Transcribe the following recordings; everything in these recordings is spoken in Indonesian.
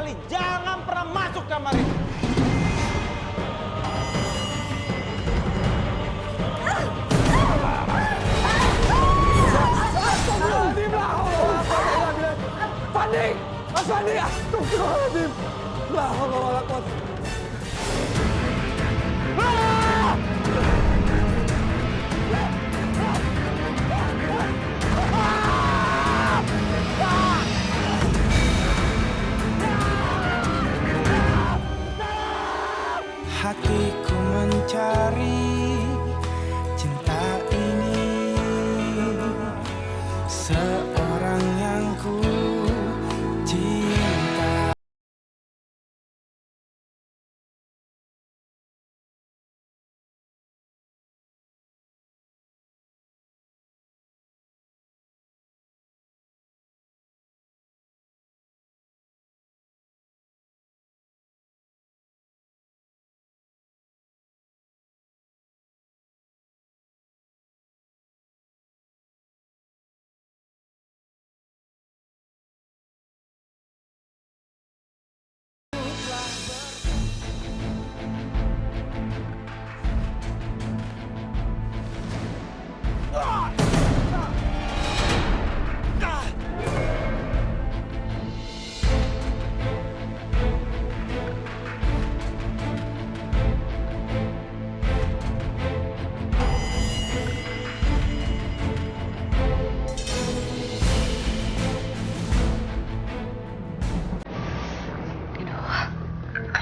sekali jangan pernah masuk kamar ini. Fandi! Mas Fandi! Astagfirullahaladzim! La haula wala quwwata. Hatiku mencari cinta ini, seorang yang ku cinta.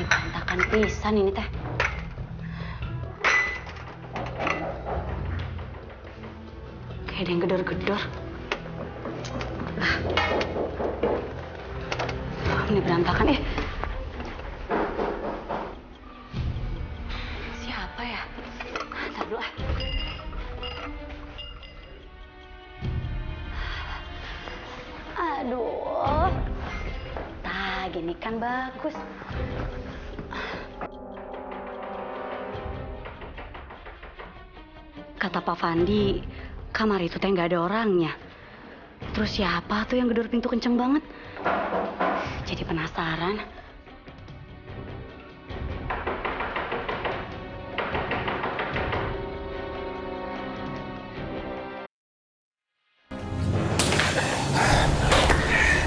Berantakan pisan ini teh. Kayak ada yang gedor-gedor. Ini berantakan Siapa ya? Ntar dulu Aduh. Gini kan bagus. Kata Pak Fandi, kamar itu teh nggak ada orangnya. Terus siapa tuh yang gedor pintu kenceng banget? Jadi penasaran.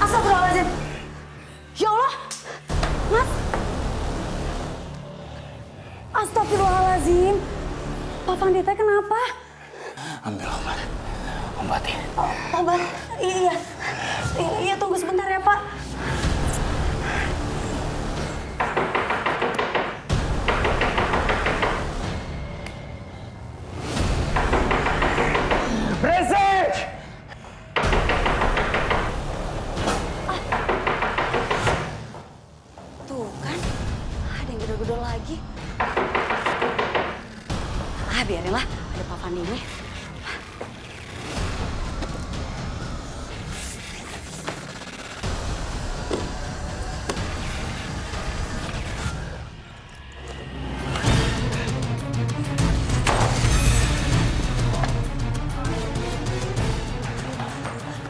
Astagfirullahaladzim. Ya Allah, Mas. Astagfirullahaladzim. Pak Fandi teh kenapa? Ambil obat. Obatin. Obat? Iya. Iya, tunggu sebentar ya, Pak. Beresik! Tuh kan, ada yang gedor-gedor lagi. Biarinlah, ada Pak Fandi ini.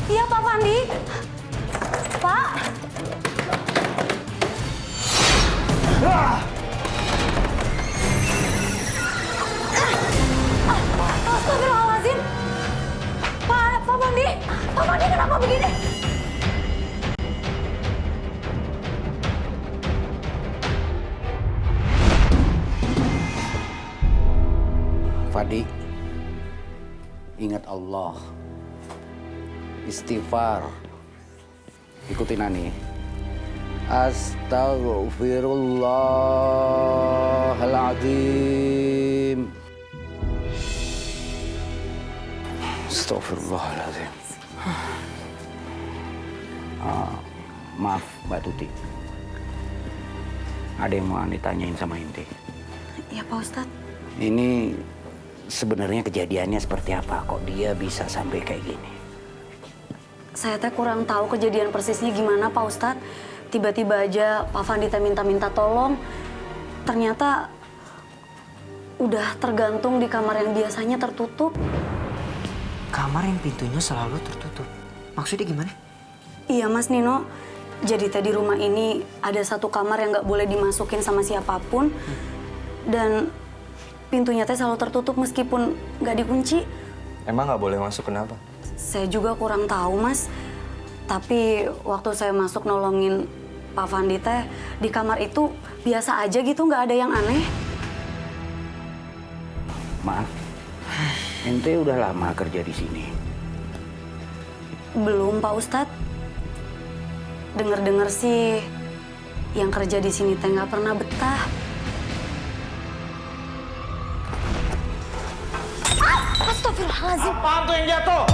Iya, Pak Fandi. Pak. Astagfirullahaladzim. Pak Fandi. Pak Fandi kenapa begini? Fadi, ingat Allah, istighfar, ikutin Ani. Astaghfirullahaladzim. Astaghfirullahaladzim. Maaf, Mbak Tuti. Ada yang mau Ani tanyain sama Inti. Iya, Pak Ustadz. Ini sebenarnya kejadiannya seperti apa? Kok dia bisa sampai kayak gini? Saya teh kurang tahu kejadian persisnya gimana, Pak Ustadz. Tiba-tiba aja Pak Fandi teh minta tolong. Ternyata udah tergantung di kamar yang biasanya tertutup. Kamar yang pintunya selalu tertutup. Maksudnya gimana? Iya, Mas Nino. Jadi tadi rumah ini ada satu kamar yang nggak boleh dimasukin sama siapapun. Dan pintunya teh selalu tertutup meskipun nggak dikunci. Emang nggak boleh masuk kenapa? Saya juga kurang tahu, Mas. Tapi waktu saya masuk nolongin Pak Fandi teh, di kamar itu biasa aja gitu, nggak ada yang aneh. Maaf, ente udah lama kerja di sini. Belum, Pak Ustadz. Dengar-dengar sih, yang kerja di sini teh nggak pernah betah. Astagfirullahaladzim. Apaan tuh yang jatuh?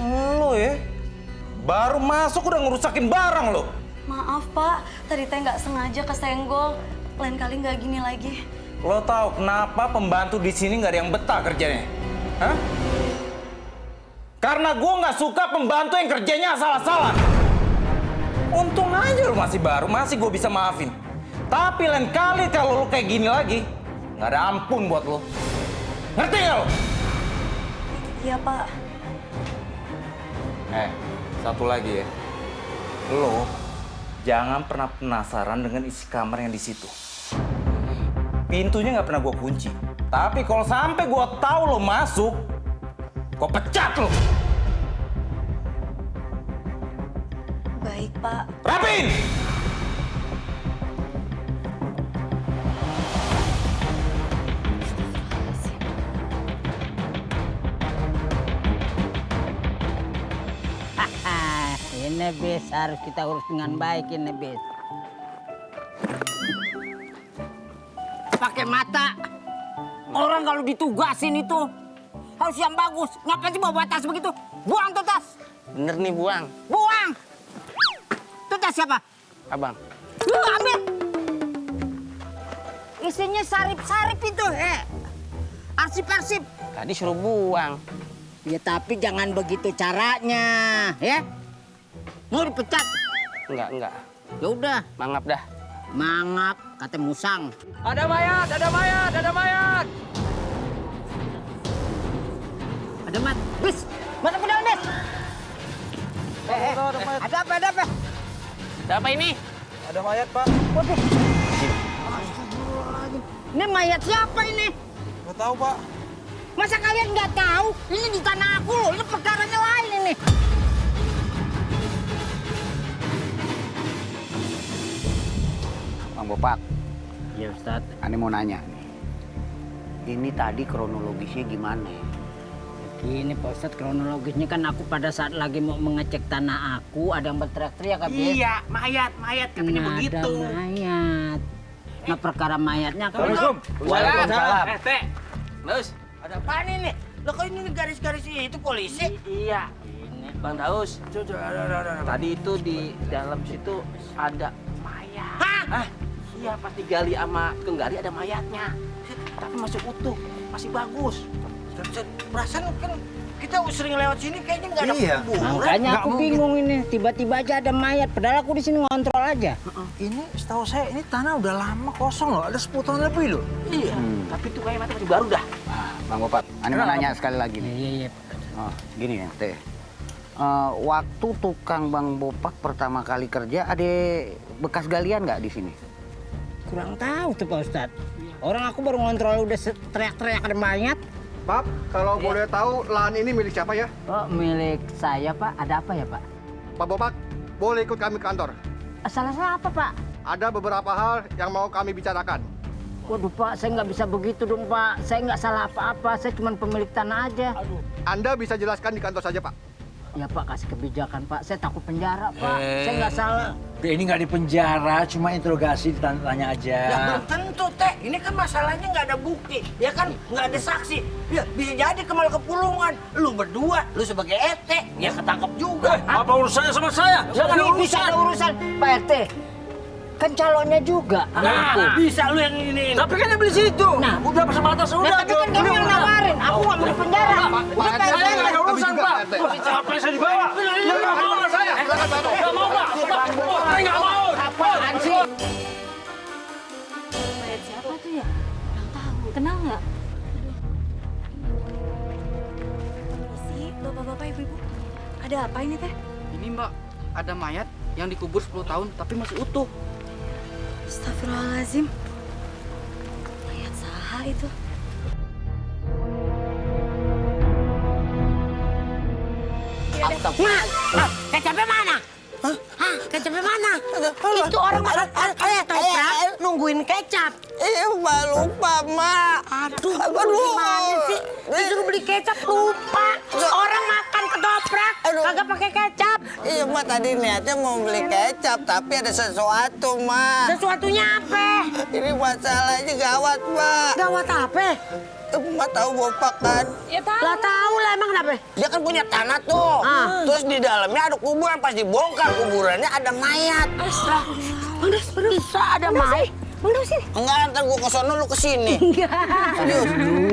Lo ya, baru masuk udah ngerusakin barang lo. Maaf, Pak. Tadi teh nggak sengaja kesenggol. Lain kali nggak gini lagi. Lo tahu kenapa pembantu di sini nggak ada yang betah kerjanya? Hah? Karena gue nggak suka pembantu yang kerjanya asal-asalan. Untung aja lo masih baru, masih gue bisa maafin. Tapi lain kali kalau lo kayak gini lagi, nggak ada ampun buat lo. Ngerti nggak lo? Iya, Pak. Satu lagi ya. Lo jangan pernah penasaran dengan isi kamar yang di situ. Pintunya nggak pernah gue kunci. Tapi kalau sampai gue tahu lo masuk, gue pecat lo. Baik, Pak. Rapin! Ini bis harus kita urus dengan baik ini bis. Pakai mata. Orang kalau ditugasin itu harus yang bagus. Ngapain sih bawa tas begitu? Buang tuh tas. Bener nih buang. Buang. Tuh tas siapa? Abang. Lu ambil. Isinya sarip-sarip itu. Arsip-arsip. Tadi suruh buang. Ya tapi jangan begitu caranya, ya. Mau dipecat? Enggak. Ya udah, Mangap dah. mangap kata musang. Ada mayat, ada mayat, ada mayat. Ada mat, bis, masuk ke dalam bis. Ada apa, ada apa? Ada apa ini? Ada mayat, Pak. Waduh. Ini mayat siapa ini? Nggak tahu, Pak. Masa kalian nggak tahu? Ini di tanah aku loh, ini perkaranya lain ini. Bang Bopak, Ya Ustaz. Ane mau nanya nih. Ini tadi kronologisnya gimana? Ini Pak Ustadz kronologisnya kan aku pada saat lagi mau mengecek tanah aku ada yang berteriak-teriak kan Bis? Iya, mayat katanya Nah, begitu. ada mayat. Nah perkara mayatnya kan. Waalaikumsalam. Teh. Terus, ada apaan ini? Lo kok ini garis-garis itu polisi? Iya. Ini Bang Daus. Tadi itu di dalam situ ada mayat. Hah? Iya, pas digali sama tukang gali ada mayatnya. Tapi masih utuh, masih bagus. Perasaan kan kita sering lewat sini kayaknya nggak ada kuburan. Makanya aku bingung ini. Tiba-tiba aja ada mayat. Padahal aku di sini ngontrol aja. Ini setahu saya ini tanah udah lama kosong loh. Ada 10 tahun lebih loh. Iya, tapi itu kayak masih baru dah. Bang Bopak, Ane mau nanya sekali lagi nih. Iya. Oh, gini ya, Teh. Waktu tukang Bang Bopak pertama kali kerja, ada bekas galian nggak di sini? Kurang tahu tuh Pak Ustadz. Orang aku baru ngontrol udah teriak-teriak ada mayat. Pak, kalau boleh tahu lahan ini milik siapa ya? Oh, milik saya Pak. Ada apa ya Pak? Pak Bopak, boleh ikut kami ke kantor. Salah apa Pak? Ada beberapa hal yang mau kami bicarakan. Waduh Pak, saya nggak bisa begitu dong Pak. Saya nggak salah apa-apa, saya cuma pemilik tanah aja. Anda bisa jelaskan di kantor saja, Pak. Ya Pak, kasih kebijakan Pak. Saya takut penjara Pak. Saya nggak salah. Ini nggak di penjara, cuma interogasi tanya aja. Ya belum tentu, Teh. Ini kan masalahnya nggak ada bukti. Ya kan nggak ada saksi. Ya bisa jadi kemal kepulungan. Lu berdua, lu sebagai ET, ya ketangkep juga. Apa urusannya sama saya? Saya nggak ada Ini bisa urusan. ada urusan Pak RT. Kan calonnya juga. Nah, bisa lu yang ini. Tapi kan yang beli situ. Nah. Udah sebatas Nah, udah. tapi kan kamu yang nawarin. Aku nggak mau di penjara. Udah Pak Saya nggak ada RT. urusan, Pak. Capek saya dibawa. Ya nggak mau lah saya. Nggak mau, Pak. Saya nggak mau. Apaan sih? Mayat siapa tuh ya? Kurang tahu. Kenal nggak? Isi, bapak-bapak Ibu-ibu? Ada apa ini teh? Ini Mbak, ada mayat yang dikubur 10 tahun tapi masih utuh. Astagfirullahaladzim. Mayat saha itu? Nah, kecapnya mana? Hah, kecapnya mana? Itu orang makan ketoprak nungguin kecap. Mbak lupa, Mak. Aduh, gimana sih? Disuruh beli kecap lupa. Orang makan ketoprak kagak pakai kecap. Iya, Mak, tadi niatnya mau beli kecap, tapi ada sesuatu, Mak. Sesuatunya apa? Ini masalahnya gawat, Mak. Gawat apa? Mak tahu Bopak kan? Ya tahu. Lah tahu lah, emang kenapa? Dia kan punya tanah tuh. Terus di dalamnya ada kuburan, pas dibongkar kuburannya ada mayat. Bang Das, bisa ada mayat? Bang Das sini. Enggak, ntar gua ke sono lu ke sini. Serius.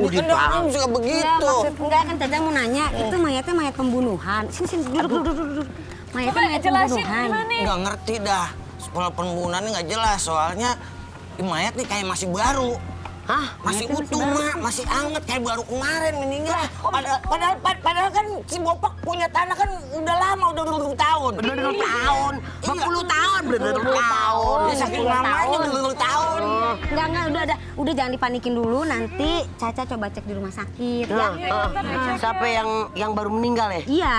Ini kan orang suka begitu. Enggak kan Teteh mau nanya, itu mayatnya mayat pembunuhan. Sini duduk. Mayatnya mayat pembunuhan. Nggak ngerti dah. Soal pembunuhannya nggak jelas. Soalnya mayat nih kayak masih baru. Hah? Masih utuh, Mak. Masih anget kayak baru kemarin meninggal. Padahal kan si Bopak punya tanah kan udah lama, udah 20 tahun. Udah 20 tahun, 40 tahun, udah 20 tahun. Dia saking lamanya udah 20 tahun. Enggak, udah jangan dipanikin dulu. Nanti Caca coba cek di rumah sakit. Siapa yang baru meninggal ya? Iya,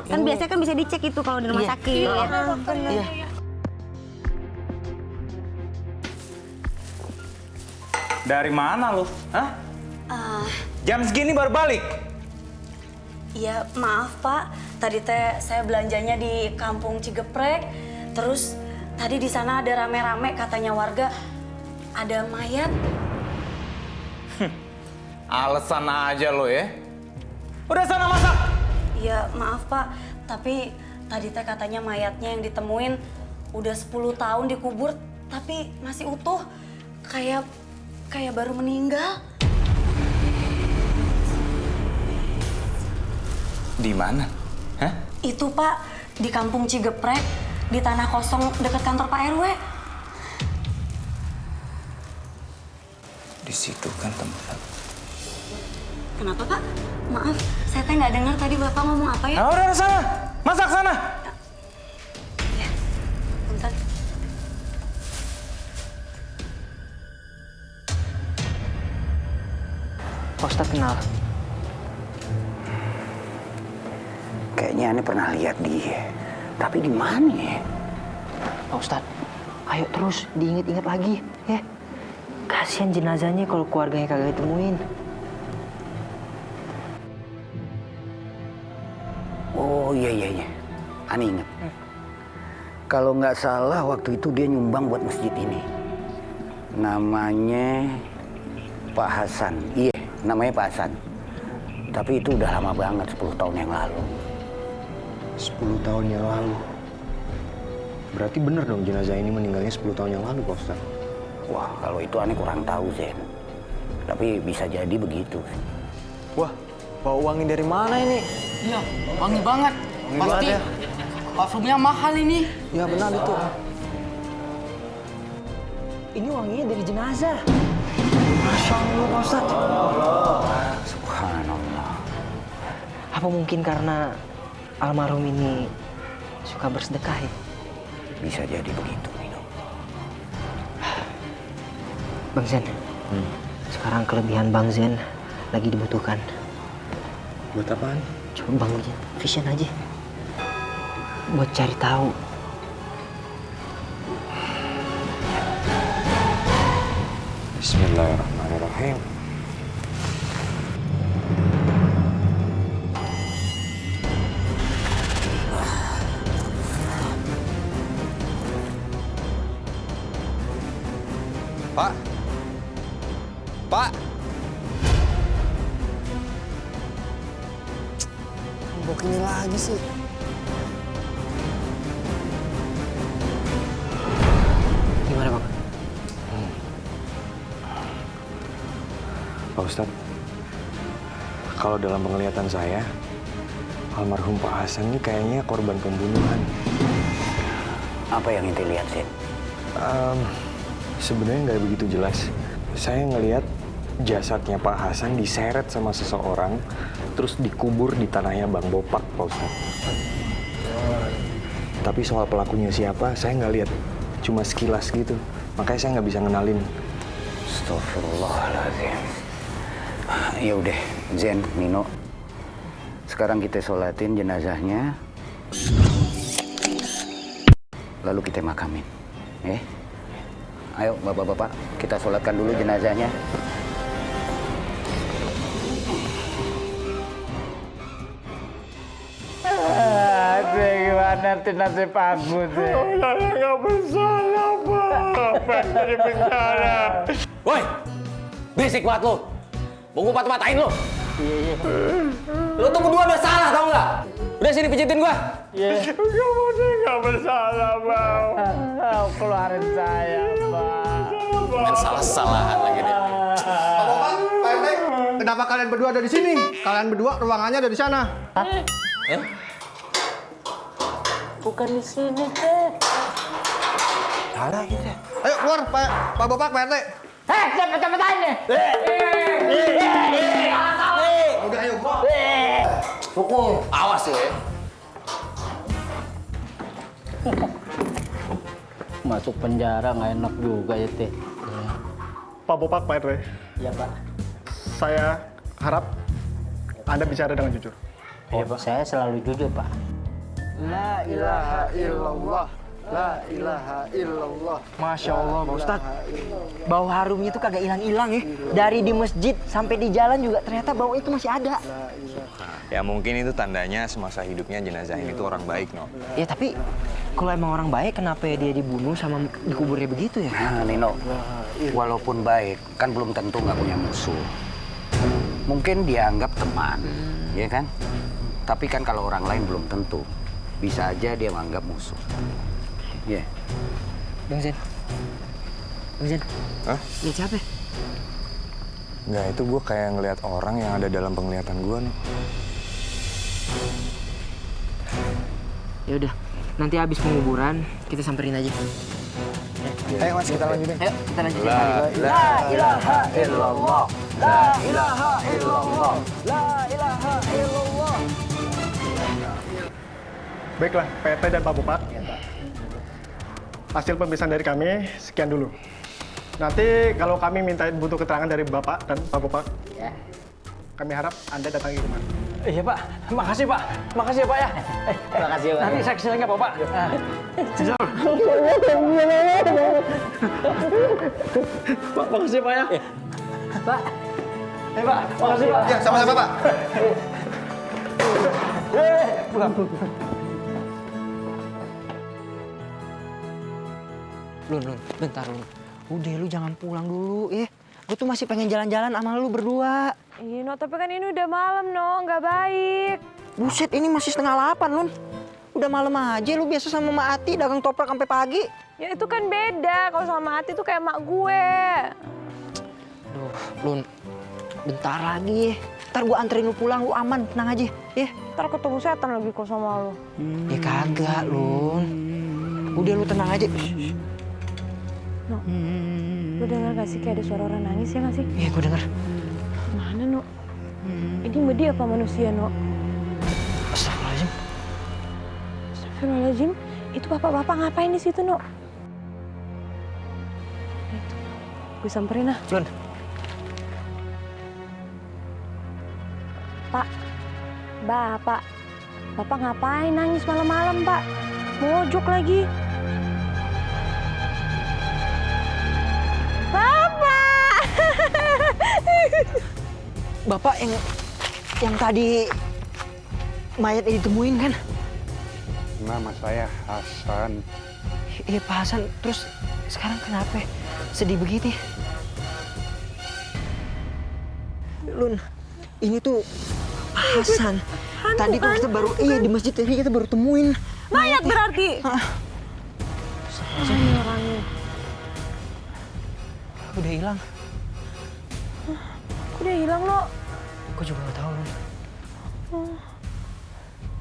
kan biasanya kan bisa dicek itu kalau di rumah sakit. Iya. Dari mana lu? Hah? Jam segini baru balik? Iya, maaf Pak. Tadi teh saya belanjanya di Kampung Cigeprek. Terus tadi di sana ada rame-rame katanya warga ada mayat. Alasan aja lo ya. Udah sana masak. Iya, maaf Pak. Tapi tadi teh katanya mayatnya yang ditemuin udah 10 tahun dikubur tapi masih utuh. Kayak baru meninggal. Di mana? Hah? Itu Pak, di Kampung Cigeprek, di tanah kosong dekat kantor Pak RW. Di situ kan tempat. Kenapa Pak? Maaf, saya teh nggak dengar tadi Bapak ngomong apa ya? Nah, udah sana. Masak sana. Ya, bentar. Pak Ustadz kenal. Kayaknya aneh pernah lihat dia. Tapi di mana ya? Pak Ustadz, ayo terus diinget-inget lagi, ya. Kasihan jenazahnya kalau keluarganya kagak ditemuin. Oh iya. Aneh inget. Kalau nggak salah waktu itu dia nyumbang buat masjid ini. Namanya Pak Hasan. Iya, namanya Pak Hasan. Tapi itu udah lama banget, 10 tahun yang lalu. 10 tahun yang lalu. Berarti bener dong jenazah ini meninggalnya 10 tahun yang lalu, Pak Ustaz. Wah, kalau itu aneh kurang tahu, Zen. Tapi bisa jadi begitu. Wah, bau wangi dari mana ini? Iya, wangi banget. Pasti banget ya. parfumnya mahal ini. Ya benar itu. Ini wanginya dari jenazah. Masya Allah, Pak Ustadz. Subhanallah. Apa mungkin karena almarhum ini suka bersedekah ya? Bisa jadi begitu, Nino. Bang Zen, sekarang kelebihan Bang Zen lagi dibutuhkan. Buat apaan? Coba Bang Zen vision aja. Buat cari tahu. Bismillahirrahmanirrahim. Pak. Pak. Bok ini lagi sih. Gimana Bang? Pak Ustadz, kalau dalam penglihatan saya, almarhum Pak Hasan ini kayaknya korban pembunuhan. Apa yang ente lihat, Zen? Sebenarnya nggak begitu jelas. Saya ngelihat jasadnya Pak Hasan diseret sama seseorang, terus dikubur di tanahnya Bang Bopak, Pak Ustadz. Tapi soal pelakunya siapa, saya nggak lihat. Cuma sekilas gitu. Makanya saya nggak bisa ngenalin. Astagfirullahaladzim. Ya udah, Zen, Nino. Sekarang kita sholatin jenazahnya. Lalu kita makamin. Ayo, bapak-bapak, kita sholatkan dulu jenazahnya. Gimana nasib aku sih? Saya nggak bersalah, Pak. Jadi penjara. Woi, berisik banget lo. Mau gue patah-patahin lo. Lo tuh berdua udah salah, tau nggak? Udah sini pijitin gua. Kamu sih nggak bersalah, Bang. Keluarin saya, Pak. Salah-salahan lagi deh. Pak Bopak, Pak RT, kenapa kalian berdua ada di sini? Kalian berdua ruangannya ada di sana. Bukan di sini, Teh. Salah gitu. Ayo keluar, Pak Bopak, Pak RT. Cepet-cepet aja. Udah, ayo. Pukul. Awas ya. Masuk penjara nggak enak juga ya, Teh. Pak Bopak, Pak RT. Iya, Pak. Saya harap Anda bicara dengan jujur. Iya, Pak. Saya selalu jujur, Pak. La ilaha illallah. La ilaha illallah. Masya Allah, Pak Ustadz. Bau harumnya tuh kagak hilang-hilang ya. Dari di masjid sampai di jalan juga ternyata bau itu masih ada. Ya mungkin itu tandanya semasa hidupnya jenazah ini tuh orang baik, no. Ya tapi kalau emang orang baik, kenapa dia dibunuh sama dikuburnya begitu ya? Nah, Nino, walaupun baik, kan belum tentu nggak punya musuh. Mungkin dia anggap teman, ya kan? Tapi kan kalau orang lain belum tentu. Bisa aja dia menganggap musuh. Ya. Yeah. Bang Zen. Bang Zen. Hah? Lihat siapa? Nggak, itu gue kayak ngeliat orang yang ada dalam penglihatan gue, no. Ya udah, nanti habis penguburan kita samperin aja. Ayo Mas, kita lanjutin. Ayo, kita lanjutin. La ilaha illallah. La ilaha illallah. La ilaha illallah. Baiklah, PT dan Pak Bopak. Hasil pemeriksaan dari kami sekian dulu. Nanti kalau kami butuh keterangan dari Bapak dan Pak Bopak, kami harap Anda datangi rumah. Iya, Pak. Makasih, Pak. Makasih ya, Pak ya. Makasih, Pak. Nanti saya kesini lagi, Pak. Pak, makasih Pak ya. Pak. Pak, makasih Pak. Ya, sama-sama Pak. Lun, bentar Lun. Udah lu jangan pulang dulu ya. Gue tuh masih pengen jalan-jalan sama lu berdua. Iya, No, tapi kan ini udah malam, No. Nggak baik. Buset, ini masih 7:30, Lun. Udah malam aja lu biasa sama Mak Ati dagang toprak sampai pagi. Ya itu kan beda. Kalau sama Ati tuh kayak mak gue. Duh, Lun. Bentar lagi ya. Ntar gue anterin lu pulang, lu aman, tenang aja ya. Ntar ketemu setan lagi kok sama lu. Ya kagak, Lun. Udah lu tenang aja. No, lu denger gak sih kayak ada suara orang nangis ya gak sih? Iya, gue denger. Mana, No? Ini medi apa manusia, No? Astagfirullahaladzim. Astagfirullahaladzim. Itu bapak-bapak ngapain di situ, No? Gue samperin ah. Lun. Pak. Bapak ngapain nangis malam-malam, Pak? Mojok lagi. Bapak yang tadi mayatnya ditemuin kan? Nama saya Hasan. Iya Pak Hasan, terus sekarang kenapa sedih begitu? Lun, ini tuh Pak Hasan. Tadi tuh kita baru, di masjid tadi kita baru temuin. Mayat berarti? Orangnya. Udah hilang. Udah hilang, No. Gue juga gak tahu, Lun.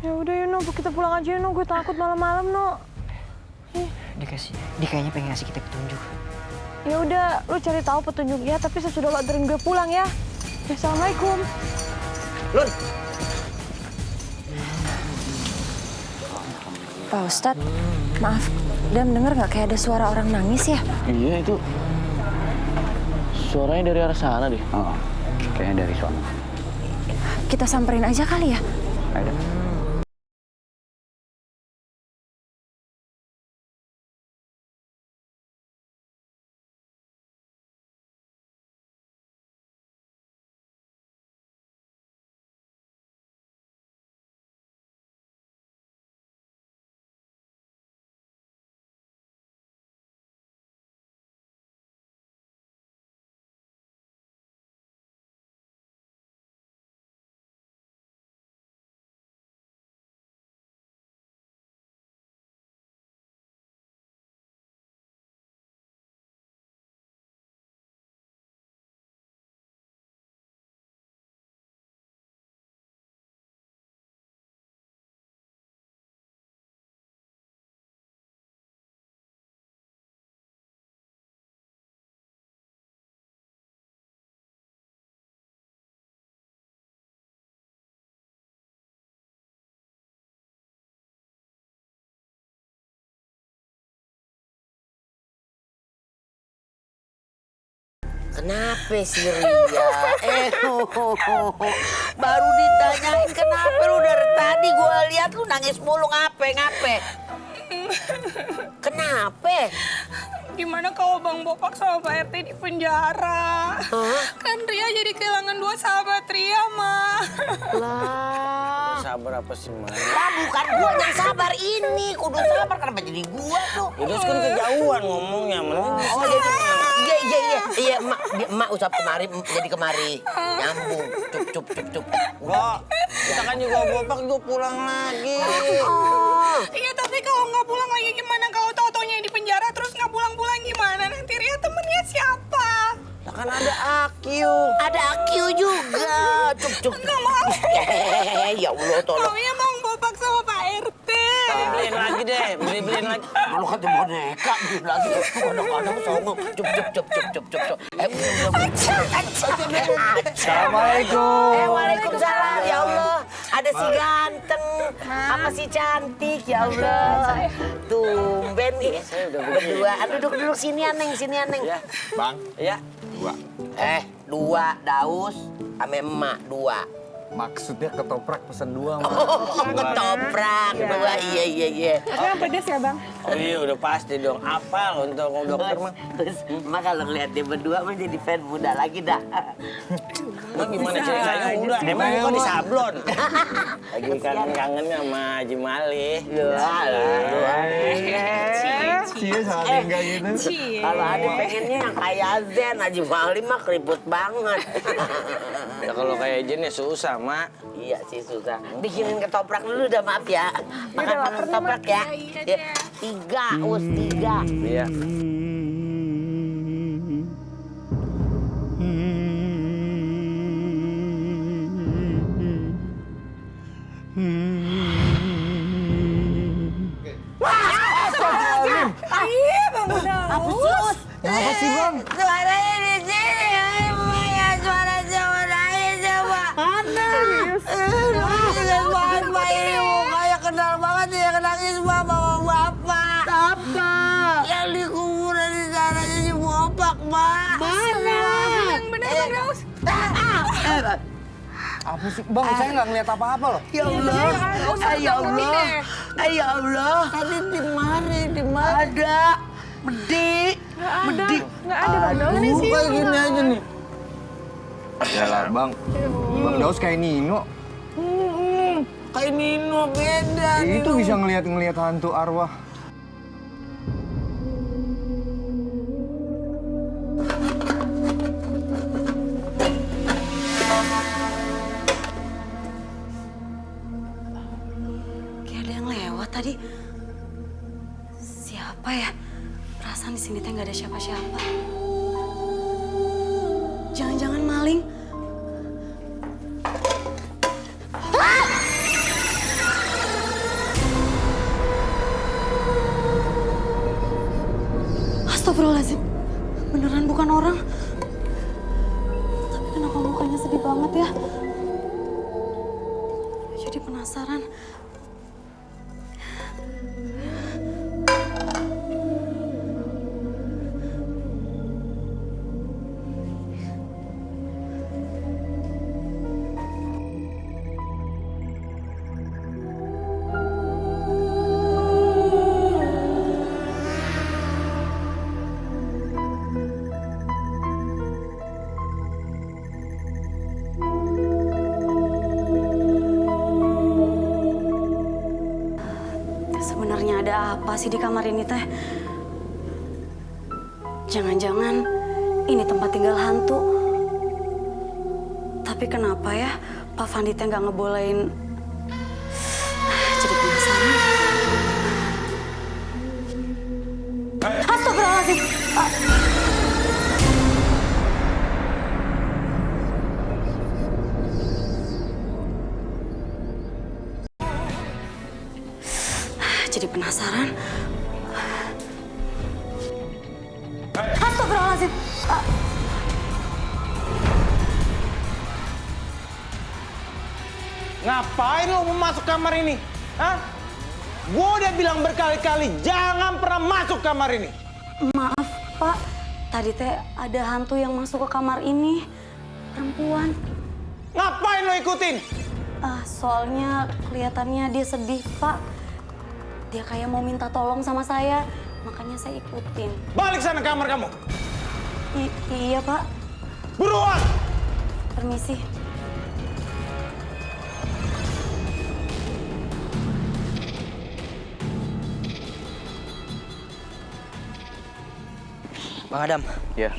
Ya udah ya, No. Kita pulang aja ya, No. Gue takut malam-malam, No. Dia kayaknya pengen ngasih kita petunjuk. Ya udah, lu cari tahu petunjuknya, tapi sesudah lo anterin gue pulang ya. Assalamualaikum. Lun. Pak Ustadz, maaf, Dam dengar nggak kayak ada suara orang nangis ya? Iya itu. Suaranya dari arah sana deh. Oh, kayaknya dari sana. Kita samperin aja kali ya? Ayo. Kenapa sih Ria? Baru ditanyain kenapa lu dari tadi gua lihat lu nangis mulu ngape? Kenapa? Gimana kalau Bang Bopak sama Pak RT di penjara? Kan Ria jadi kehilangan 2 sahabat Ria, Ma. Lah. Sabar apa sih, Ma? Lah bukan gua yang sabar ini. Kudu sabar kenapa jadi gua tuh? Itu kan kejauhan ngomongnya. Oh iya, emak usap kemari jadi kemari. Nyambung. Cup. Enggak. Kita kan juga Bopak juga pulang lagi. Iya, tapi kalau nggak pulang lagi gimana? Kalau tau-taunya di penjara terus nggak pulang-pulang gimana? Nanti Ria temennya siapa? Nah, kan ada Akyu. Ada Akyu juga. Cup. Nggak mau. Ya Allah, tolong. Maunya Bang Bopak sama Pak RT. Beliin lagi deh, beliin lagi. Kalau kata boneka, beliin lagi. Kadang-kadang songong. Cup. Assalamualaikum. Waalaikumsalam. Ya Allah, ada si ganteng sama si cantik. Ya Allah. Tumben nih. Berdua. Duduk sinian, Neng. Ya, Bang. Iya. 2. 2 Daus sama emak 2. Maksudnya ketoprak pesan 2, Ma. Ketoprak 2. Iya. Tapi yang pedes ya, Bang? Oh iya, udah pasti dong. Apal untuk dokter, Mang. Terus emak kalau ngeliat dia berdua mah jadi fan muda lagi dah. Emang gimana ceritanya udah? Emang bukan di sablon. Lagi kangen-kangennya sama Haji Malih. Cie salah enggak gitu. Kalau Adi pengennya yang kayak Zen, Haji Malih mah keriput banget. Ya kalau kayak Jen ya susah, Mak. Iya sih susah. Bikinin ketoprak dulu dah, maaf ya. Makan ketoprak ya. 3, Us 3. Iya. Iya, Bang Daus. Apa sih, Us? Kenapa sih, Bang? Suaranya di sini. Ya, suara lain coba. Mana? Serius banget, Pak. Ini mukanya kenal banget ya. Nangis bapak. Apa? Yang di kuburan di sana si Bopak, Mak. Mana? Yang bener, Bang Daus. Apa sih, Bang? Saya nggak ngeliat apa-apa loh. Ya Allah. Ya Allah. Tadi di mari. Ada. Medi. Nggak ada, Bang Daus. Kayak gini aja nih. Yalah, Bang. Bang Daus kayak Nino. Kayak Nino beda. Itu bisa ngeliat hantu arwah. Kayak ada yang lewat tadi. Siapa ya? Perasaan di sini teh nggak ada siapa-siapa. Jangan-jangan maling. Astagfirullahaladzim. beneran bukan orang. Tapi kenapa mukanya sedih banget ya? Jadi penasaran. Sebenarnya ada apa sih di kamar ini teh? Jangan-jangan ini tempat tinggal hantu. Tapi kenapa ya Pak Fandi teh nggak ngebolehin? Jadi penasaran. Astagfirullahaladzim. Jadi penasaran. Astagfirullahaladzim. Ngapain lo mau masuk kamar ini? Hah? Gue udah bilang berkali-kali jangan pernah masuk kamar ini. Maaf Pak, tadi teh ada hantu yang masuk ke kamar ini. Perempuan. Ngapain lo ikutin? Soalnya kelihatannya dia sedih Pak. Dia kayak mau minta tolong sama saya, makanya saya ikutin. Balik sana ke kamar kamu. Iya Pak. Buruan. Permisi. Bang Adam. Ya.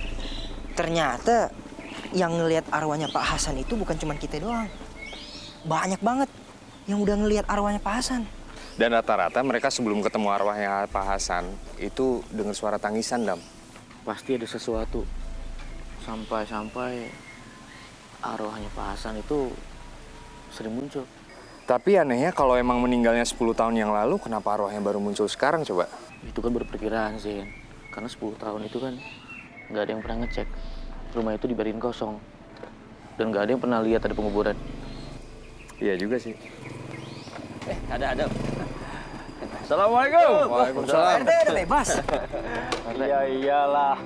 Ternyata yang ngelihat arwahnya Pak Hasan itu bukan cuma kita doang. Banyak banget yang udah ngelihat arwahnya Pak Hasan. Dan rata-rata mereka sebelum ketemu arwahnya Pak Hasan itu dengar suara tangisan, Dam. Pasti ada sesuatu. Sampai-sampai arwahnya Pak Hasan itu sering muncul. Tapi anehnya kalau emang meninggalnya 10 tahun yang lalu, kenapa arwahnya baru muncul sekarang coba? Itu kan berperkiraan sih. Karena 10 tahun itu kan nggak ada yang pernah ngecek. Rumah itu dibiarin kosong. Dan nggak ada yang pernah lihat ada penguburan. Iya juga sih. Ada. Assalamualaikum. Waalaikumsalam. RT udah bebas. Ya iyalah.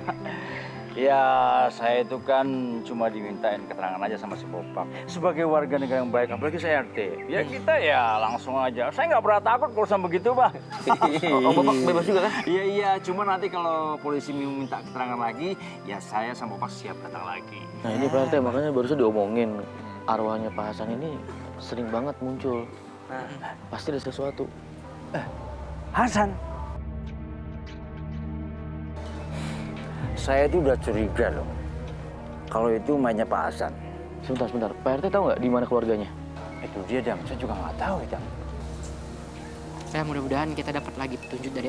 Ya saya itu kan cuma dimintain keterangan aja sama si Bopak. Sebagai warga negara yang baik, apalagi saya RT. Ya kita ya langsung aja. Saya nggak pernah takut kalau sama begitu, Pak. Oh, Bapak bebas juga kan? Iya. Cuma nanti kalau polisi minta keterangan lagi, ya saya sama Bapak siap datang lagi. Nah ini Pak RT makanya barusan diomongin. Arwahnya Pak Hasan ini sering banget muncul. Pasti ada sesuatu. Hasan. Saya itu udah curiga loh. Kalau itu mainnya Pak Hasan. Sebentar. Pak RT tahu nggak di mana keluarganya? Itu dia, Dam. Saya juga nggak tahu, Dam. Ya mudah-mudahan kita dapat lagi petunjuk dari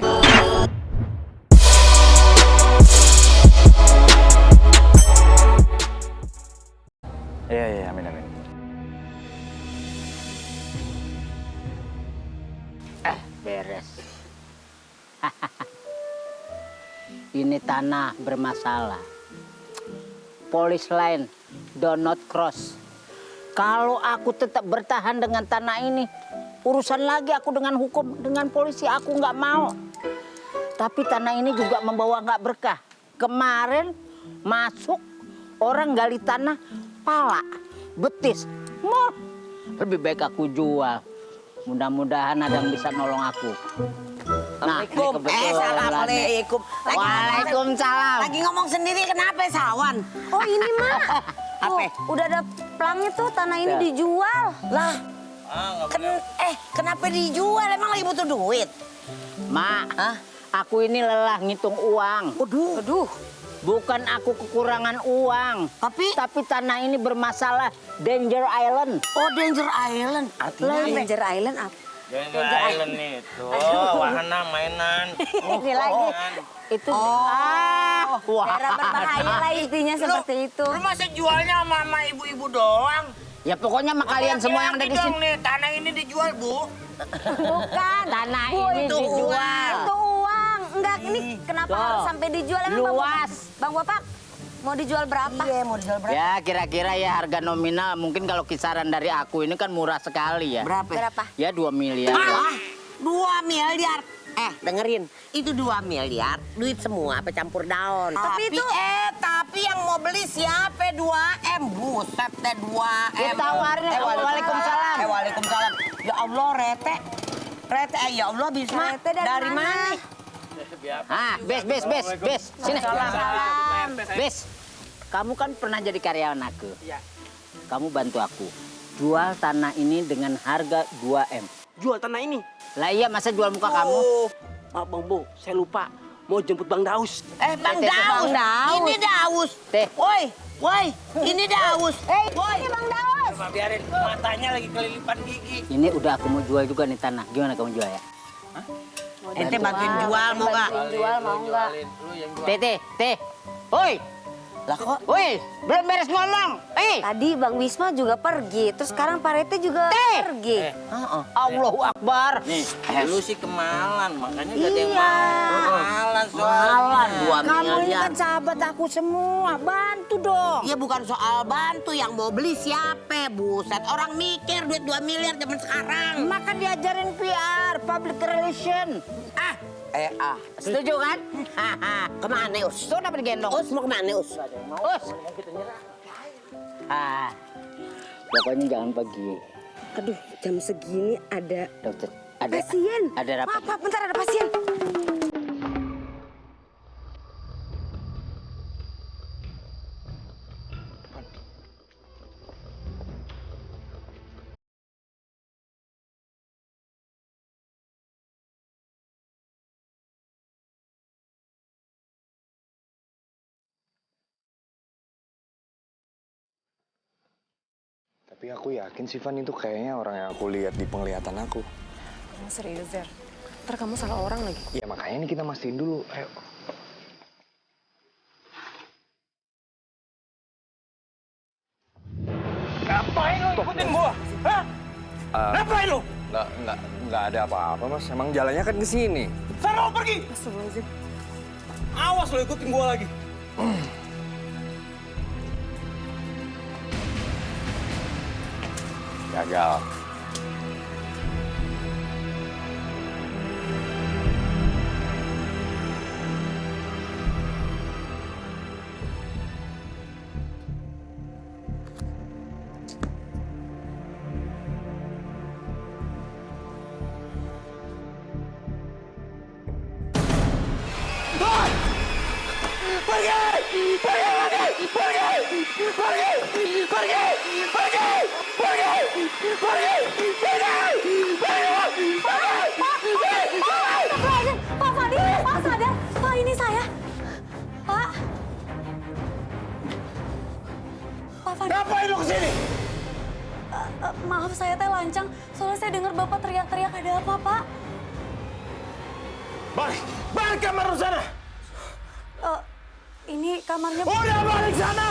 Iya, amin. Beres. Ini tanah bermasalah. Polis lain do not cross. Kalau aku tetap bertahan dengan tanah ini, urusan lagi aku dengan hukum, dengan polisi aku nggak mau. Tapi tanah ini juga membawa nggak berkah. Kemarin masuk orang gali tanah, pala, betis. Lebih baik aku jual. Mudah-mudahan ada yang bisa nolong aku. Nah, Assalamualaikum. Waalaikumsalam. Lagi ngomong sendiri kenapa Sawan? Oh ini mah. Apa? Udah ada pelangi tuh, tanah ini dijual. Lah, kenapa dijual? Emang lagi butuh duit? Mak, aku ini lelah ngitung uang. Aduh. Bukan aku kekurangan uang. Tapi tanah ini bermasalah. Danger Island. Oh, Danger Island. Danger Island apa? Danger Island itu wahana mainan. Ini lagi. Itu. Daerah berbahaya lah intinya seperti itu. Lu masa jualnya sama ibu-ibu doang? Ya pokoknya sama kalian semua yang ada di sini. Nih, tanah ini dijual, Bu. Bukan. Tanah Bu, ini itu dijual. Itu uang. enggak. Ini kenapa Tuh, harus sampai dijual? Emang luas. Bang Bopak mau dijual berapa? Iya, mau dijual berapa? Ya kira-kira ya harga nominal mungkin kalau kisaran dari aku ini kan murah sekali ya. Berapa? Ya 2 miliar. Ah, 2 miliar. Dengerin, itu 2 miliar duit semua apa campur daun. Tapi yang mau beli siapa? 2M. Buset deh 2M. Ya, tawarin. Waalaikumsalam. Waalaikumsalam. Ya Allah, Rete. Ya Allah, Bisma. Rete dari mana? Ah, Bes. Sini. Bes, kamu kan pernah jadi karyawan aku. Kamu bantu aku. Jual tanah ini dengan harga 2M. Jual tanah ini? Lah iya, masa jual muka kamu? Maaf Bang Bo, saya lupa. Mau jemput Bang Daus. Bang Daus. Ini Daus. Woi, ini Daus. Ini Bang Daus. Biarin, matanya lagi kelilipan gigi. Ini udah aku mau jual juga nih tanah. Gimana kamu jual ya? Ente bantuin jual mau nggak? Jual mau nggak? Teh. Woi. Lah kok? Woi, belum beres ngomong. Tadi Bang Wisma juga pergi, terus sekarang Pak Rete juga pergi. Allahu Akbar. Nih, lu sih kemalan, makanya gak ada yang mau. Kemalan Malan, 2 Kamu ini miliar. kan sahabat aku semua, bantu dong. Iya bukan soal bantu, yang mau beli siapa? Buset, orang mikir duit 2 miliar zaman sekarang. Maka diajarin PR, public relation. Setuju kan? Kemana Us? Sudah bergendong. Us mau kemana Us? Us. Pokoknya jangan pergi. Aduh, jam segini ada Dokter, ada pasien. Ada rapat. Pak, bentar ada pasien. Tapi aku yakin sih Van itu kayaknya orang yang aku lihat di penglihatan aku. Serius, Zer? Ntar kamu salah orang lagi. Ya makanya ini kita mastiin dulu. Ayo. Ngapain lo ikutin gua? Hah? Ngapain lo? Nggak ada apa-apa mas. Emang jalannya kan ke sini. Sana lo pergi. Astagfirullahaladzim. Awas lo ikutin gua lagi. Gagal. Pak Fadil, Pak sadar. Pak, ini saya. Pak. Pak Fadil. Ngapain lo kesini? Maaf, saya teh lancang. Soalnya saya dengar Bapak teriak-teriak. Ada apa, Pak? Balik kamar lu sana. Ini kamarnya... Udah balik sana.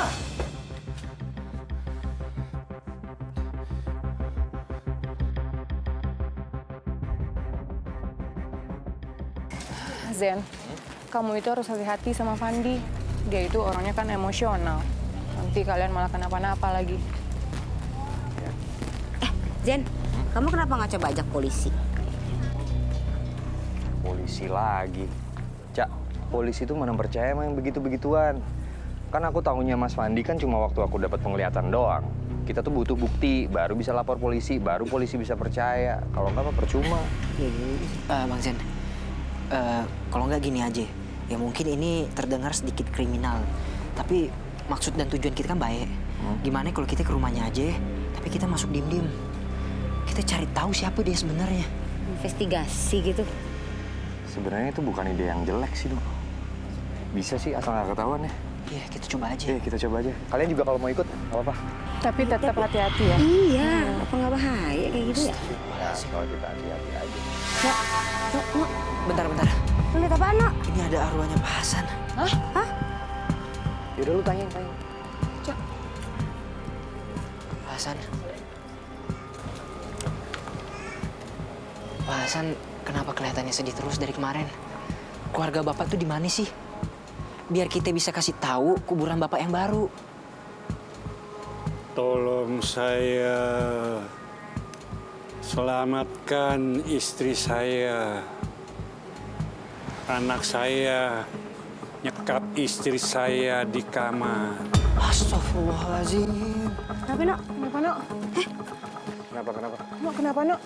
Zen, kamu itu harus hati-hati sama Fandi. Dia itu orangnya kan emosional. Nanti kalian malah kenapa-napa lagi. Zen, kamu kenapa nggak coba ajak polisi? Polisi lagi. Cak, polisi itu mana percaya sama yang begitu-begituan. Kan aku tahunya Mas Fandi kan cuma waktu aku dapat penglihatan doang. Kita tuh butuh bukti, baru bisa lapor polisi, baru polisi bisa percaya. Kalau nggak mah percuma. Bang Zen, kalau nggak gini aja. Ya mungkin ini terdengar sedikit kriminal. Tapi maksud dan tujuan kita kan baik. Gimana kalau kita ke rumahnya aja, tapi kita masuk diem-diem. Kita cari tahu siapa dia sebenarnya. Investigasi gitu. Sebenarnya itu bukan ide yang jelek sih, Dok. Bisa sih, asal nggak ketahuan ya. Iya, kita coba aja. Iya, kita coba aja. Kalian juga kalau mau ikut, nggak apa-apa. Tapi tetap hati-hati ya. Iya, apa nggak bahaya kayak gitu ya? Nah, kalau kita hati-hati aja. Nok. Bentar. Lu lihat apaan, Nok? Ini ada arwahnya Pak Hasan. Hah? Yaudah lu tanyain. Pak Hasan. Pak Hasan, kenapa kelihatannya sedih terus dari kemarin? keluarga Bapak tuh di mana sih? Biar kita bisa kasih tahu kuburan Bapak yang baru. Tolong saya selamatkan istri saya. Anak saya nyekap istri saya di kamar. Astagfirullahaladzim. Kenapa, Nok? Kenapa, Nok? Kenapa? Nok, kenapa, Nok?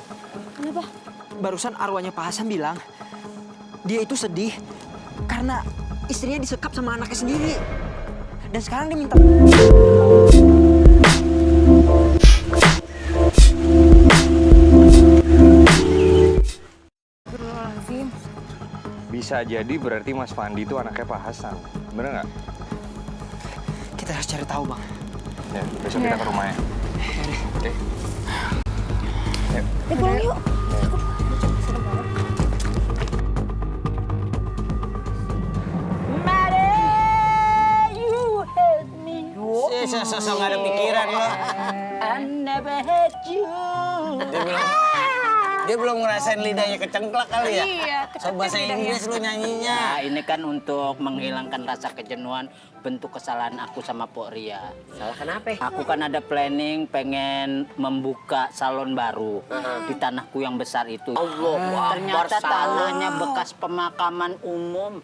Kenapa? Barusan arwahnya Pak Hasan bilang, dia itu sedih karena istrinya disekap sama anaknya sendiri. Dan sekarang dia minta... Bisa jadi berarti Mas Fandi itu anaknya Pak Hasan. Bener nggak? Kita harus cari tahu, Bang. Ya, besok kita ke rumahnya. Oke. Pulang yuk. Sosok nggak ada pikiran lo. I never had you. Dia belum ngerasain lidahnya kecengklak kali ya? Iya, Coba bahasa Inggris lu nyanyinya. Nah, ini kan untuk menghilangkan rasa kejenuhan bentuk kesalahan aku sama Pok Ria. Salah kenapa? Aku kan ada planning pengen membuka salon baru di tanahku yang besar itu. Ternyata tanahnya bekas pemakaman umum.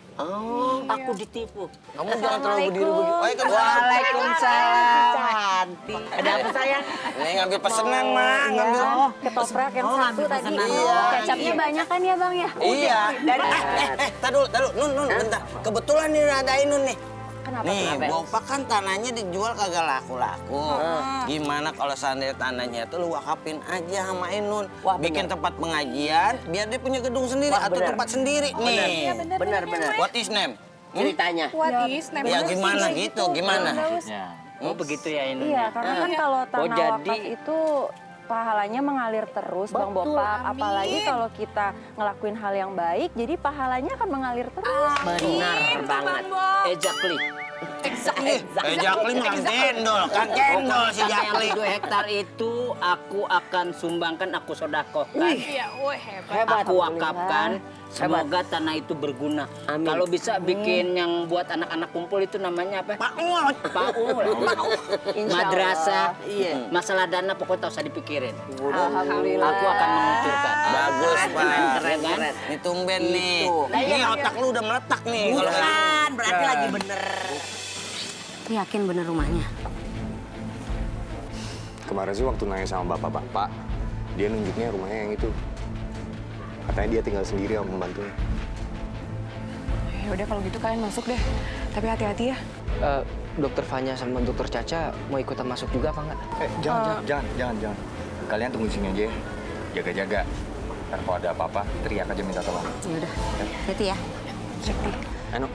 Aku ditipu. Kamu jangan terlalu berdiri-berdiri. Waalaikumsalam. Cantik. Ada apa sayang? Ini ngambil pesenan, Mak. Ngambil. Ketoprak yang satu tadi. Iya. Kecapnya banyak kan ya, Bang ya? Iya. Tar dulu. Nun, bentar. Kebetulan nih adain Nun nih. Kenapa? Nih, Bopak kan tanahnya dijual kagak laku-laku. Gimana kalau seandainya tanahnya itu lu wakafin aja sama Inun. Bikin tempat pengajian, biar dia punya gedung sendiri atau tempat sendiri. Nih, Benar. what is name? Ceritanya. What is name? Ya gimana gitu, gimana? Oh begitu ya ini. Iya, karena kan kalau tanah jadi wakaf itu pahalanya mengalir terus, Bang Bopak. Apalagi kalau kita ngelakuin hal yang baik, jadi pahalanya akan mengalir terus. Benar banget. Exactly. Jakli mah gendol, kan gendol si Jakli. Yang 7 hektar itu aku akan sumbangkan, aku sodakohkan. Iya, hebat. Aku wakafkan. Semoga tanah itu berguna. Kalau bisa bikin yang buat anak-anak kumpul itu namanya apa? Paul. Madrasah. Iya. Masalah dana pokoknya tak usah dipikirin. Alhamdulillah. Aku akan mengucurkan. Bagus, Pak. Keren kan? Ini tumben nih. Ini otak lu udah meletak nih. Bukan, berarti lagi bener. Yakin bener rumahnya? Kemarin sih waktu nanya sama bapak-bapak, dia nunjuknya rumahnya yang itu. Katanya dia tinggal sendiri sama pembantunya. Ya udah kalau gitu kalian masuk deh. Tapi hati-hati ya. Dokter Fanya sama Dokter Caca mau ikutan masuk juga apa enggak? Jangan. Kalian tunggu di sini aja ya. Jaga-jaga. Ntar kalau ada apa-apa, teriak aja minta tolong. Ya udah. Hati ya. Ayo.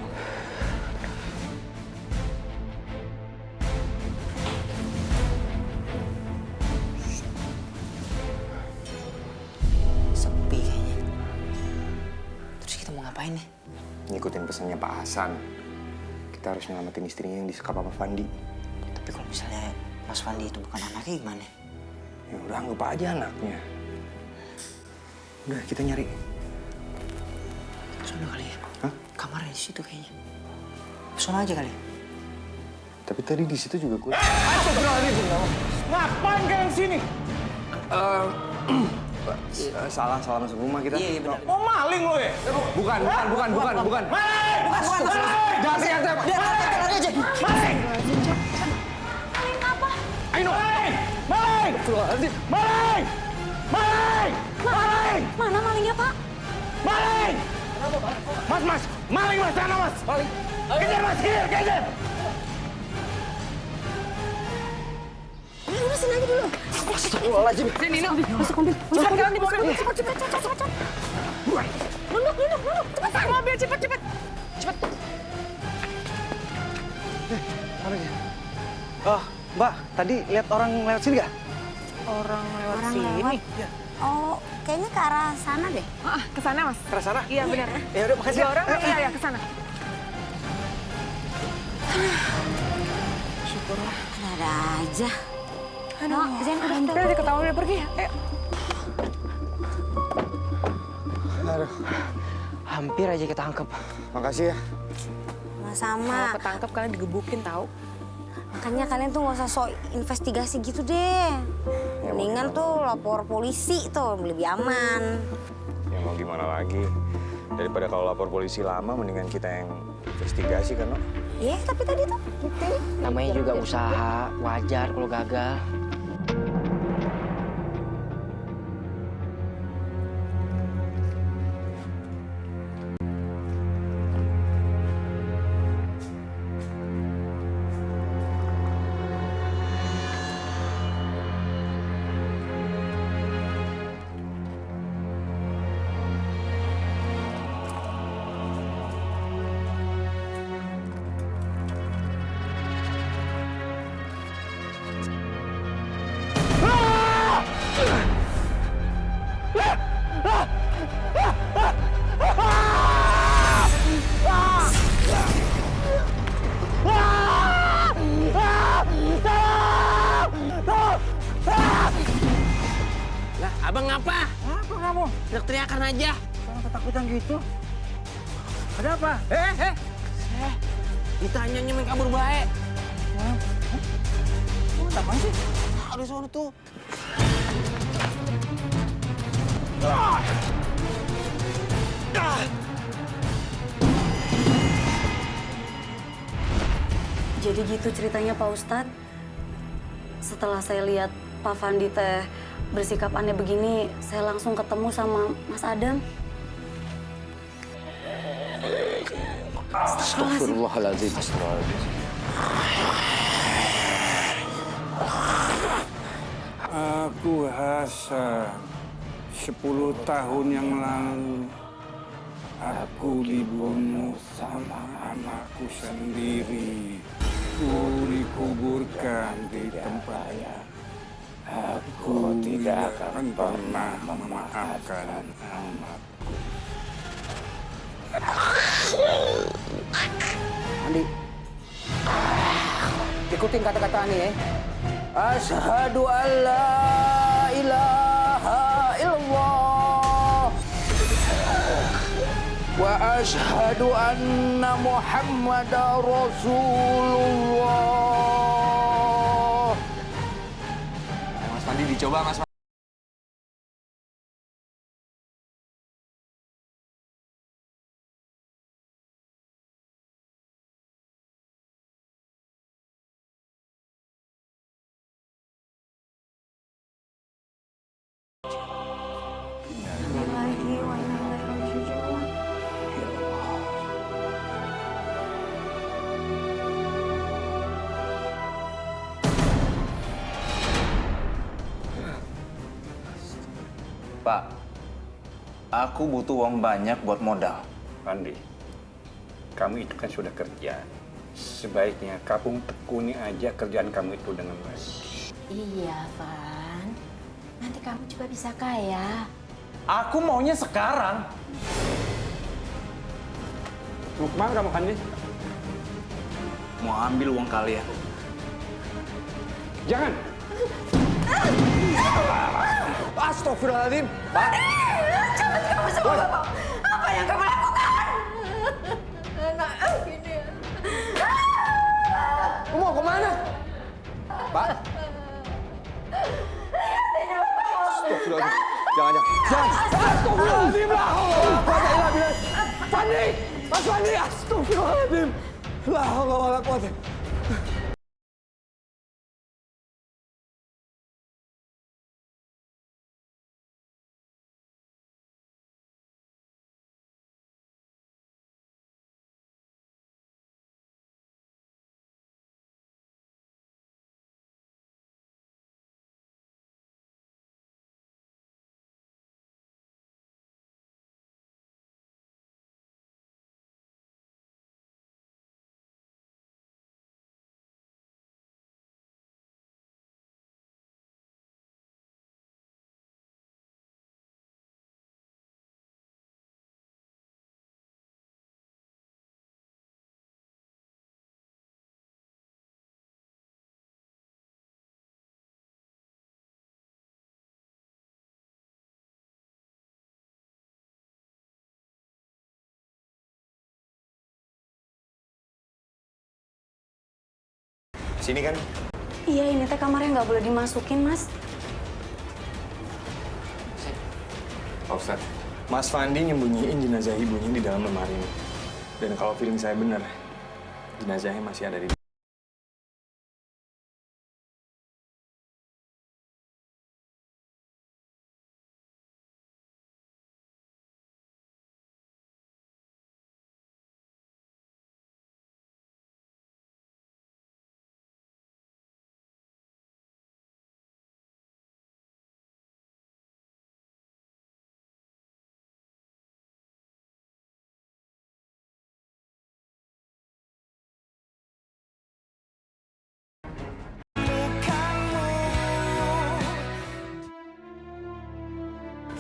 Sepi kayaknya. Terus kita mau ngapain nih? Ngikutin pesannya Pak Hasan. Kita harus nyelamatin istrinya yang disekap sama Fandi. Tapi kalau misalnya Mas Fandi itu bukan anaknya gimana? Ya udah anggap aja anaknya. Udah kita nyari. Sono kali ya? Hah? Kamarnya di situ kayaknya. Sono aja kali. Tapi tadi di situ juga gue. Ngapain kalian sini? Salah masuk rumah kita. Iya, benar. Oh maling lo ya? Bukan. Maling! Jangan teriak-teriak! Maling! Maling apa? Ayo! Maling! Mana malingnya, Pak? Maling! Mas! Maling mas! Sana mas! Maling! Kejar mas! Kejar! Udah sini aja dulu. Astagfirullahaladzim. Sini, Nino. Masuk mobil. Cepat, cepat. Duduk. Cepat, mobil, cepat. Oh, Mbak, tadi lihat orang lewat sini nggak? Orang lewat Orang sini. lewat. Oh, kayaknya ke arah sana deh. Ke sana, Mas. Ke sana? Iya, benar. Ya udah, makasih. Ada orang? Iya, ke sana. Syukurlah. Ada aja. Aduh, Zen, udah ketahuan udah pergi ya. Ayo. Aduh. Hampir aja ketangkep. Makasih ya. Sama. Kalau ketangkep kalian digebukin tahu. Makanya kalian tuh nggak usah sok investigasi gitu deh. Mendingan tuh lapor polisi tuh lebih aman. Ya mau gimana lagi? Daripada kalau lapor polisi lama, mendingan kita yang investigasi kan, no? Iya, tapi tadi tuh bukti. Namanya juga usaha, wajar kalau gagal. Lah, abang ngapa? Apa kamu? Teriak-teriakan aja. Jangan ketakutan gitu. Ada apa? Ditanyanya main kabur baik. Apa sih? Ada sono tuh. Jadi gitu ceritanya Pak Ustadz. Setelah saya lihat Pak Fandi teh bersikap aneh begini, saya langsung ketemu sama Mas Adam. Astagfirullahaladzim. Aku Hasan. 10 tahun yang lalu aku dibunuh sama anakku sendiri. Dikuburkan di tempatnya. Aku tidak akan pernah memaafkan anakku. Andi, ikutin kata-kata Ani ya. Asyhadu an la ilaha illallah wa asyhadu anna Muhammadar Rasulullah. Mas Fandi dicoba, Mas. Pak, aku butuh uang banyak buat modal. Andi, kamu itu kan sudah kerja. Sebaiknya kamu tekuni aja kerjaan kamu itu dengan baik. Iya, Van. Nanti kamu juga bisa kaya. Aku maunya sekarang. Mau kemana kamu, Andi? Mau ambil uang kalian. Jangan! Astagfirullahaladzim, Pak. Jangan kamu sama bapak. Apa yang kamu lakukan? Anak ini. Kamu mau kemana? Pak. Astagfirullahaladzim. Jangan. Astagfirullahaladzim. Fandi! Mas Fandi! Astagfirullahaladzim. La haula wala quwata. Sini kan? Iya, ini teh kamarnya nggak boleh dimasukin, Mas. Pak Ustadz, Mas Fandi nyembunyiin jenazah ibunya di dalam lemari ini. Dan kalau feeling saya benar, jenazahnya masih ada di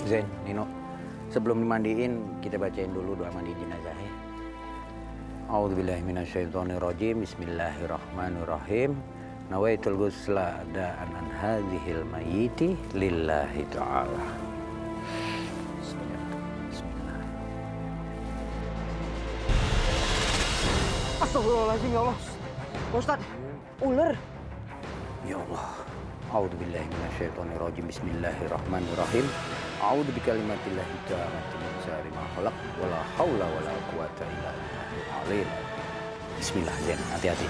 Zain, Nino, sebelum dimandiin, kita bacain dulu doa mandi jenazah ya. A'udzubillahi minasyaitonirrajim. Bismillahirrahmanirrahim. Nawaitul ghusla da'an an hadhil mayyiti lillahi ta'ala. Astagfirullahaladzim ya Allah. Pak Ustadz, ular. Ya Allah. A'udzubillahi minasyaitonirrajim. Bismillahirrahmanirrahim. A'udzu bikalimatillahi tammati min syarri ma khalaq wala haula wala quwata illa billahil alim. Bismillah, Zen. Hati-hati.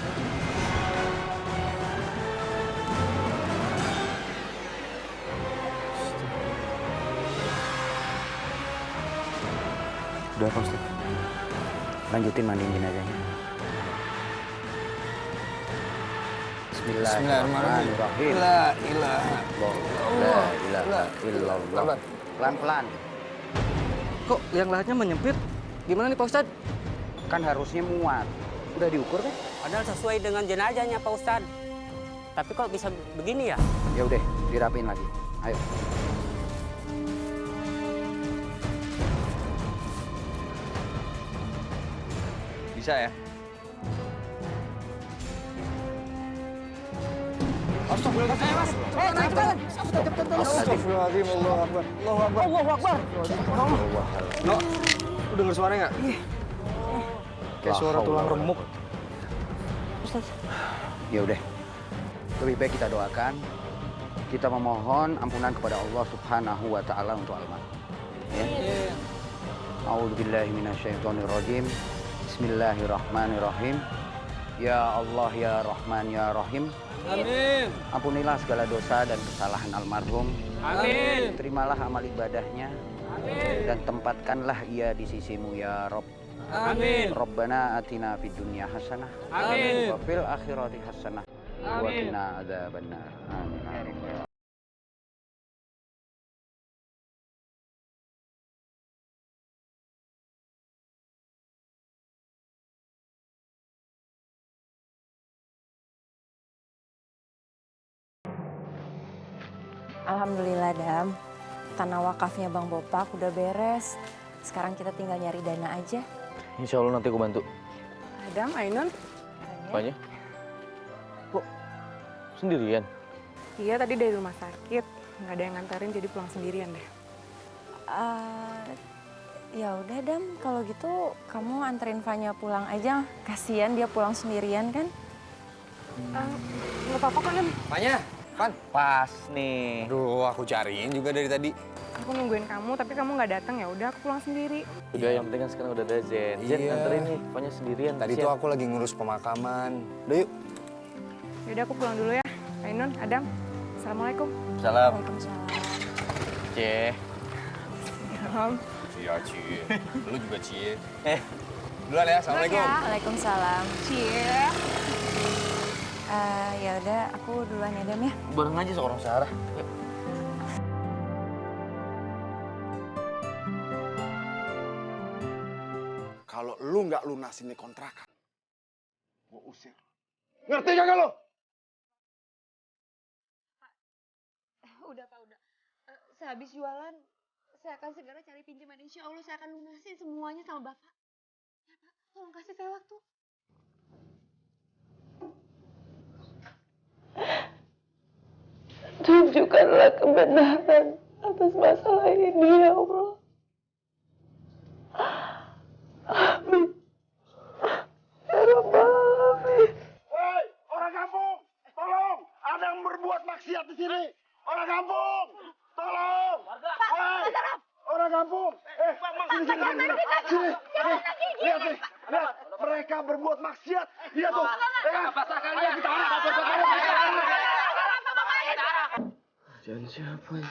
Udah, Pak Ustaz. Lanjutin mandiin jenazahnya. Bismillahirrahmanirrahim. La ilaha illallah. Pelan-pelan. Kok liang lahatnya menyempit? Gimana nih Pak Ustadz? Kan harusnya muat. Udah diukur kan? Padahal sesuai dengan jenazahnya Pak Ustadz. Tapi kok bisa begini ya? Ya udah, dirapiin lagi. Ayo. Bisa ya? Astagfirullahaladzim, Allahu Akbar. Allahu Akbar. Allahu Akbar. No, lu denger suaranya nggak? Kayak suara tulang remuk. Ya udah. Lebih baik kita doakan. Kita memohon ampunan kepada Allah Subhanahu wa taala untuk almarhum. Ya. A'udzubillahi minasyaitonirrajim. Bismillahirrahmanirrahim. Ya Allah, ya Rahman, ya Rahim. Amin. Ampunilah segala dosa dan kesalahan almarhum. Amin. Terimalah amal ibadahnya. Amin. Dan tempatkanlah ia di sisimu ya Rob. Amin. Rabbana atina fid dunya hasanah. Amin. Wa fil akhirati hasanah. Wa Amin. qina adzabannar. Amin. Alhamdulillah, Dam. Tanah wakafnya Bang Bopak udah beres. Sekarang kita tinggal nyari dana aja. Insya Allah nanti aku bantu. Adam, Ainun. Apanya? Kok sendirian? Iya, tadi dari rumah sakit. Nggak ada yang nganterin, jadi pulang sendirian deh. Ya udah, Dam. Kalau gitu, kamu anterin Fanya pulang aja. Kasian dia pulang sendirian kan? Nggak apa-apa kan, Dam? Fanya, Fan. Pas nih. Aduh, aku cariin juga dari tadi. Aku nungguin kamu, tapi kamu nggak datang. Ya udah, aku pulang sendiri. Udah, yang penting kan sekarang udah ada Zen. Zen, anterin nih. Fanya sendirian. Tadi tuh aku lagi ngurus pemakaman. Udah yuk. Ya udah, aku pulang dulu ya. Ainun, Adam. Assalamualaikum. Salam. Waalaikumsalam. Cie. Salam. Cia, Cie. Lu juga Cie. Duluan ya, Assalamualaikum. Waalaikumsalam. Cie. Ya udah, aku duluan ya, Dam ya. Bareng aja seorang Sarah. Yuk. Kalau lu nggak lunasin nih kontrakan, gua usir. Ngerti gak lo? Udah Pak, udah. Sehabis jualan, saya akan segera cari pinjaman. Insya Allah saya akan lunasin semuanya sama Bapak. Ya Pak, tolong kasih saya waktu. Tunjukkanlah kebenaran atas masalah ini, ya Allah. Amin. Ya Rabbal Alamin. Hei, orang kampung! sini. Orang kampung. Tolong. Hei, orang kampung. Sini. Lihat nih. Lihat. Mereka berbuat maksiat. Lihat tuh. Ayo kita arah. Jangan siapa ya?